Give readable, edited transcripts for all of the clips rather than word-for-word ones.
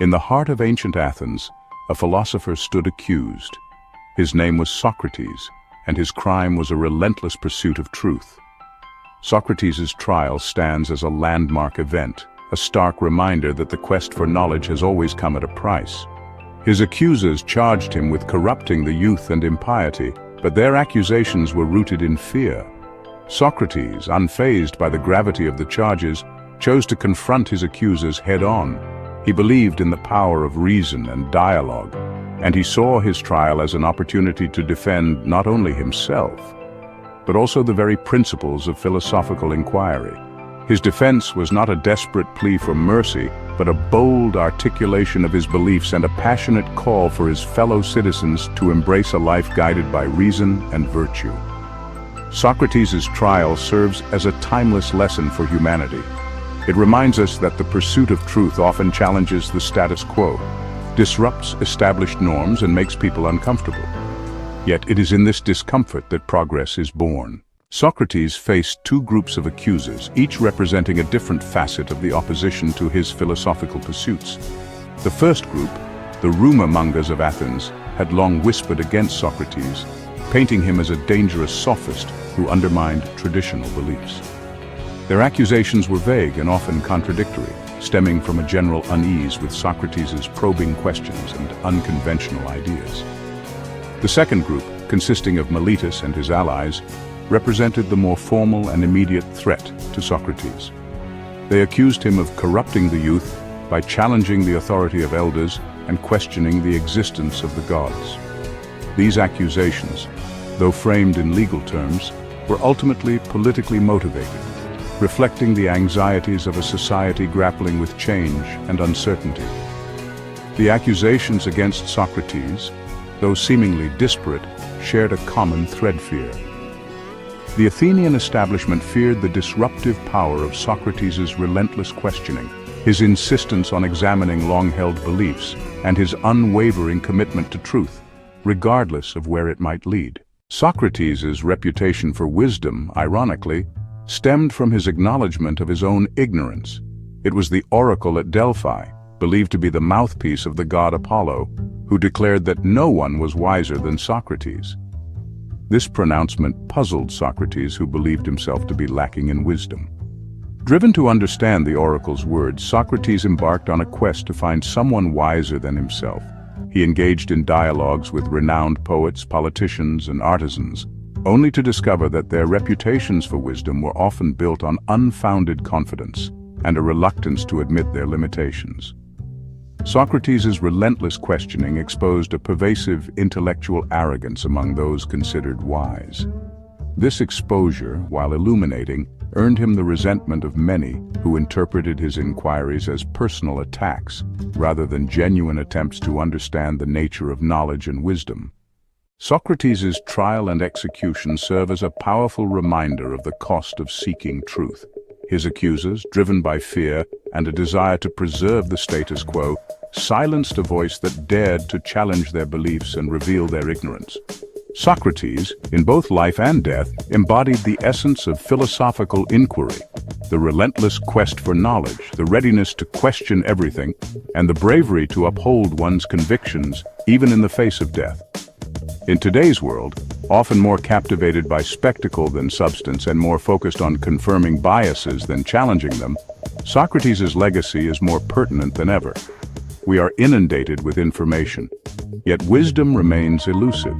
In the heart of ancient Athens, a philosopher stood accused. His name was Socrates, and his crime was a relentless pursuit of truth. Socrates' trial stands as a landmark event, a stark reminder that the quest for knowledge has always come at a price. His accusers charged him with corrupting the youth and impiety, but their accusations were rooted in fear. Socrates, unfazed by the gravity of the charges, chose to confront his accusers head-on. He believed in the power of reason and dialogue, and he saw his trial as an opportunity to defend not only himself, but also the very principles of philosophical inquiry. His defense was not a desperate plea for mercy, but a bold articulation of his beliefs and a passionate call for his fellow citizens to embrace a life guided by reason and virtue. Socrates' trial serves as a timeless lesson for humanity. It reminds us that the pursuit of truth often challenges the status quo, disrupts established norms, and makes people uncomfortable. Yet it is in this discomfort that progress is born. Socrates faced two groups of accusers, each representing a different facet of the opposition to his philosophical pursuits. The first group, the rumor-mongers of Athens, had long whispered against Socrates, painting him as a dangerous sophist who undermined traditional beliefs. Their accusations were vague and often contradictory, stemming from a general unease with Socrates' probing questions and unconventional ideas. The second group, consisting of Miletus and his allies, represented the more formal and immediate threat to Socrates. They accused him of corrupting the youth by challenging the authority of elders and questioning the existence of the gods. These accusations, though framed in legal terms, were ultimately politically motivated, reflecting the anxieties of a society grappling with change and uncertainty. The accusations against Socrates, though seemingly disparate, shared a common thread: fear. The Athenian establishment feared the disruptive power of Socrates' relentless questioning, his insistence on examining long-held beliefs, and his unwavering commitment to truth, regardless of where it might lead. Socrates' reputation for wisdom, ironically, stemmed from his acknowledgement of his own ignorance. It was the oracle at Delphi, believed to be the mouthpiece of the god Apollo, who declared that no one was wiser than Socrates. This pronouncement puzzled Socrates, who believed himself to be lacking in wisdom. Driven to understand the oracle's words, Socrates embarked on a quest to find someone wiser than himself. He engaged in dialogues with renowned poets, politicians, and artisans, only to discover that their reputations for wisdom were often built on unfounded confidence and a reluctance to admit their limitations. Socrates' relentless questioning exposed a pervasive intellectual arrogance among those considered wise. This exposure, while illuminating, earned him the resentment of many who interpreted his inquiries as personal attacks rather than genuine attempts to understand the nature of knowledge and wisdom. Socrates' trial and execution serve as a powerful reminder of the cost of seeking truth. His accusers, driven by fear and a desire to preserve the status quo, silenced a voice that dared to challenge their beliefs and reveal their ignorance. Socrates, in both life and death, embodied the essence of philosophical inquiry, the relentless quest for knowledge, the readiness to question everything, and the bravery to uphold one's convictions even in the face of death. In today's world, often more captivated by spectacle than substance and more focused on confirming biases than challenging them, Socrates' legacy is more pertinent than ever. We are inundated with information, yet wisdom remains elusive.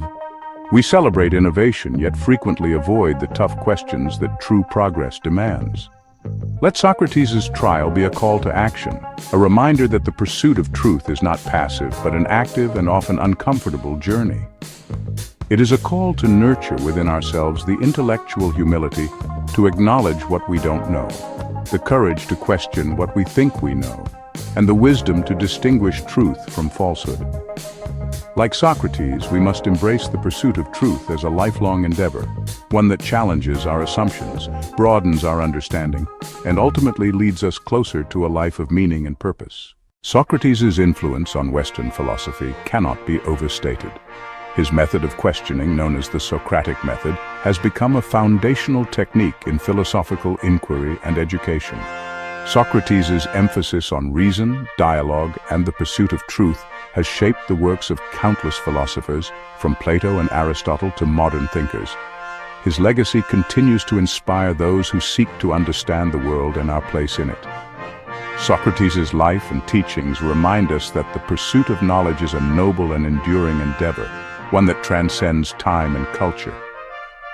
We celebrate innovation, yet frequently avoid the tough questions that true progress demands. Let Socrates' trial be a call to action, a reminder that the pursuit of truth is not passive, but an active and often uncomfortable journey. It is a call to nurture within ourselves the intellectual humility to acknowledge what we don't know, the courage to question what we think we know, and the wisdom to distinguish truth from falsehood. Like Socrates, we must embrace the pursuit of truth as a lifelong endeavor, one that challenges our assumptions, broadens our understanding, and ultimately leads us closer to a life of meaning and purpose. Socrates' influence on Western philosophy cannot be overstated. His method of questioning, known as the Socratic method, has become a foundational technique in philosophical inquiry and education. Socrates' emphasis on reason, dialogue, and the pursuit of truth has shaped the works of countless philosophers, from Plato and Aristotle to modern thinkers. His legacy continues to inspire those who seek to understand the world and our place in it. Socrates' life and teachings remind us that the pursuit of knowledge is a noble and enduring endeavor, one that transcends time and culture.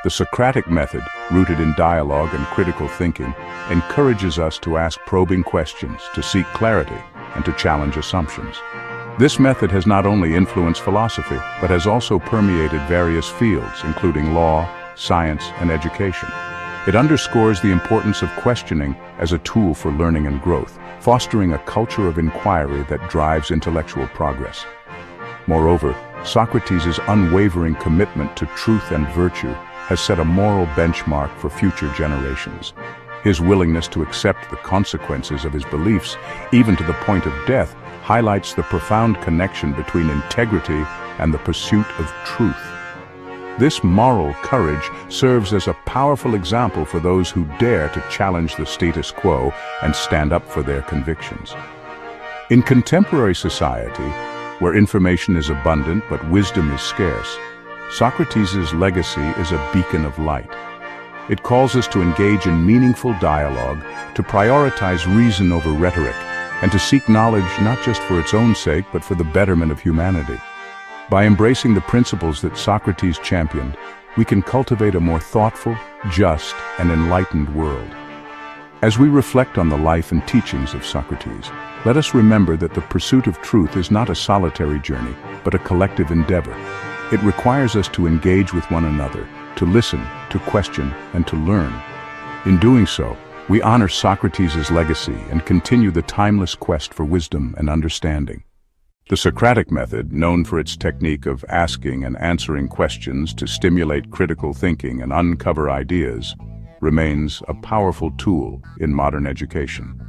The Socratic method, rooted in dialogue and critical thinking, encourages us to ask probing questions, to seek clarity, and to challenge assumptions. This method has not only influenced philosophy, but has also permeated various fields, including law, science, and education. It underscores the importance of questioning as a tool for learning and growth, fostering a culture of inquiry that drives intellectual progress. Moreover, Socrates' unwavering commitment to truth and virtue has set a moral benchmark for future generations. His willingness to accept the consequences of his beliefs, even to the point of death, highlights the profound connection between integrity and the pursuit of truth. This moral courage serves as a powerful example for those who dare to challenge the status quo and stand up for their convictions. In contemporary society, where information is abundant but wisdom is scarce, Socrates' legacy is a beacon of light. It calls us to engage in meaningful dialogue, to prioritize reason over rhetoric, and to seek knowledge not just for its own sake but for the betterment of humanity. By embracing the principles that Socrates championed, we can cultivate a more thoughtful, just, and enlightened world. As we reflect on the life and teachings of Socrates, let us remember that the pursuit of truth is not a solitary journey, but a collective endeavor. It requires us to engage with one another, to listen, to question, and to learn. In doing so, we honor Socrates' legacy and continue the timeless quest for wisdom and understanding. The Socratic method, known for its technique of asking and answering questions to stimulate critical thinking and uncover ideas, remains a powerful tool in modern education.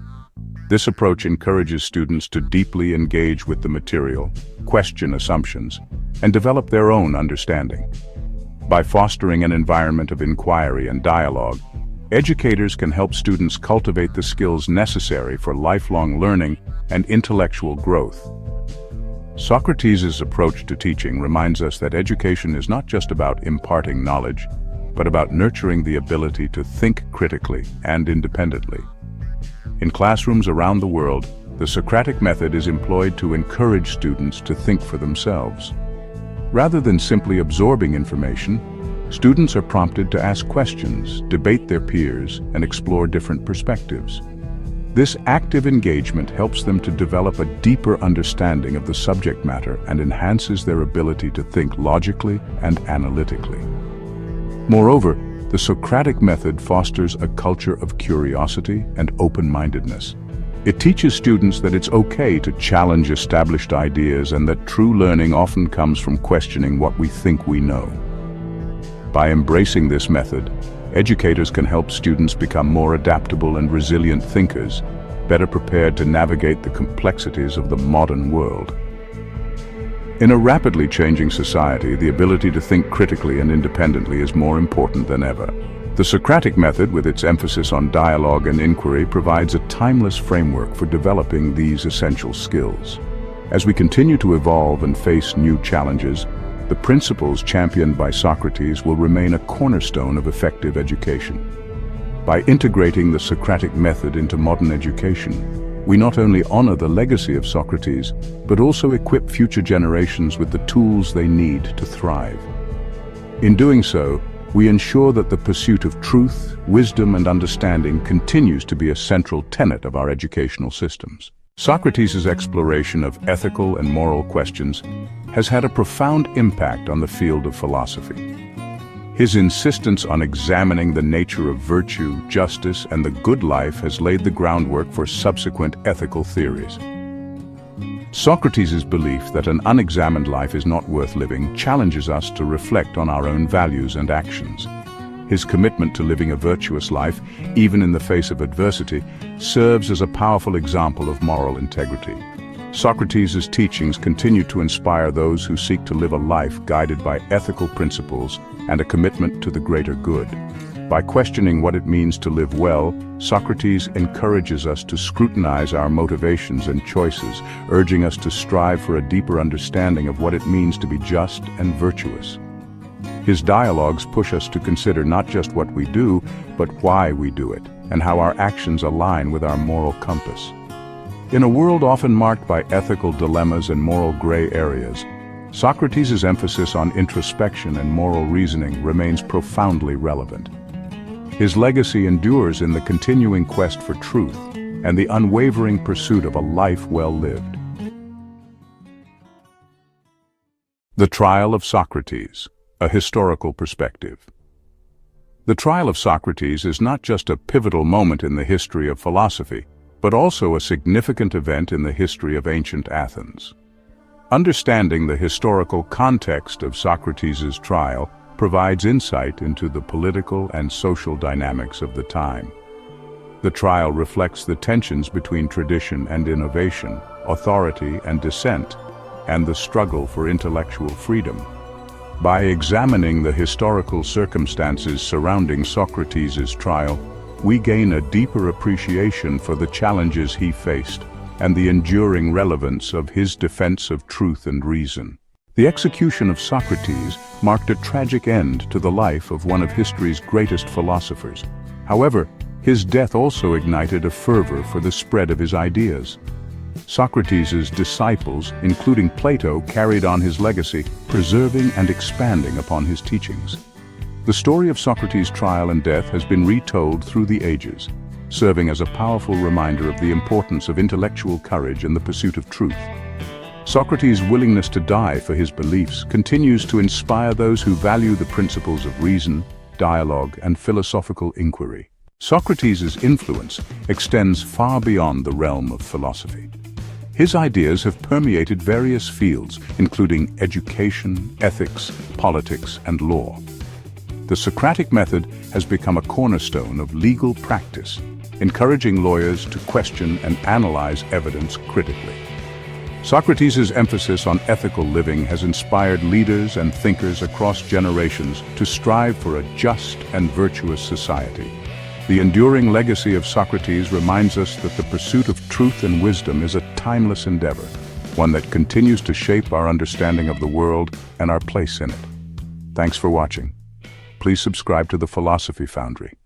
This approach encourages students to deeply engage with the material, question assumptions, and develop their own understanding. By fostering an environment of inquiry and dialogue, educators can help students cultivate the skills necessary for lifelong learning and intellectual growth. Socrates' approach to teaching reminds us that education is not just about imparting knowledge, but about nurturing the ability to think critically and independently. In classrooms around the world, the Socratic method is employed to encourage students to think for themselves. Rather than simply absorbing information, students are prompted to ask questions, debate their peers, and explore different perspectives. This active engagement helps them to develop a deeper understanding of the subject matter and enhances their ability to think logically and analytically. Moreover, the Socratic method fosters a culture of curiosity and open-mindedness. It teaches students that it's okay to challenge established ideas and that true learning often comes from questioning what we think we know. By embracing this method, educators can help students become more adaptable and resilient thinkers, better prepared to navigate the complexities of the modern world. In a rapidly changing society, the ability to think critically and independently is more important than ever. The Socratic method, with its emphasis on dialogue and inquiry, provides a timeless framework for developing these essential skills. As we continue to evolve and face new challenges, the principles championed by Socrates will remain a cornerstone of effective education. By integrating the Socratic method into modern education, we not only honor the legacy of Socrates, but also equip future generations with the tools they need to thrive. In doing so, we ensure that the pursuit of truth, wisdom, and understanding continues to be a central tenet of our educational systems. Socrates' exploration of ethical and moral questions has had a profound impact on the field of philosophy. His insistence on examining the nature of virtue, justice, and the good life has laid the groundwork for subsequent ethical theories. Socrates' belief that an unexamined life is not worth living challenges us to reflect on our own values and actions. His commitment to living a virtuous life, even in the face of adversity, serves as a powerful example of moral integrity. Socrates' teachings continue to inspire those who seek to live a life guided by ethical principles and a commitment to the greater good. By questioning what it means to live well, Socrates encourages us to scrutinize our motivations and choices, urging us to strive for a deeper understanding of what it means to be just and virtuous. His dialogues push us to consider not just what we do, but why we do it, and how our actions align with our moral compass. In a world often marked by ethical dilemmas and moral gray areas, Socrates' emphasis on introspection and moral reasoning remains profoundly relevant. His legacy endures in the continuing quest for truth and the unwavering pursuit of a life well lived. The Trial of Socrates, a historical perspective. The Trial of Socrates is not just a pivotal moment in the history of philosophy, but also a significant event in the history of ancient Athens. Understanding the historical context of Socrates' trial provides insight into the political and social dynamics of the time. The trial reflects the tensions between tradition and innovation, authority and dissent, and the struggle for intellectual freedom. By examining the historical circumstances surrounding Socrates' trial, we gain a deeper appreciation for the challenges he faced and the enduring relevance of his defense of truth and reason. The execution of Socrates marked a tragic end to the life of one of history's greatest philosophers. However, his death also ignited a fervor for the spread of his ideas. Socrates' disciples, including Plato, carried on his legacy, preserving and expanding upon his teachings. The story of Socrates' trial and death has been retold through the ages, serving as a powerful reminder of the importance of intellectual courage in the pursuit of truth. Socrates' willingness to die for his beliefs continues to inspire those who value the principles of reason, dialogue, and philosophical inquiry. Socrates' influence extends far beyond the realm of philosophy. His ideas have permeated various fields, including education, ethics, politics, and law. The Socratic method has become a cornerstone of legal practice, encouraging lawyers to question and analyze evidence critically. Socrates' emphasis on ethical living has inspired leaders and thinkers across generations to strive for a just and virtuous society. The enduring legacy of Socrates reminds us that the pursuit of truth and wisdom is a timeless endeavor, one that continues to shape our understanding of the world and our place in it. Thanks for watching. Please subscribe to the Philosophy Foundry.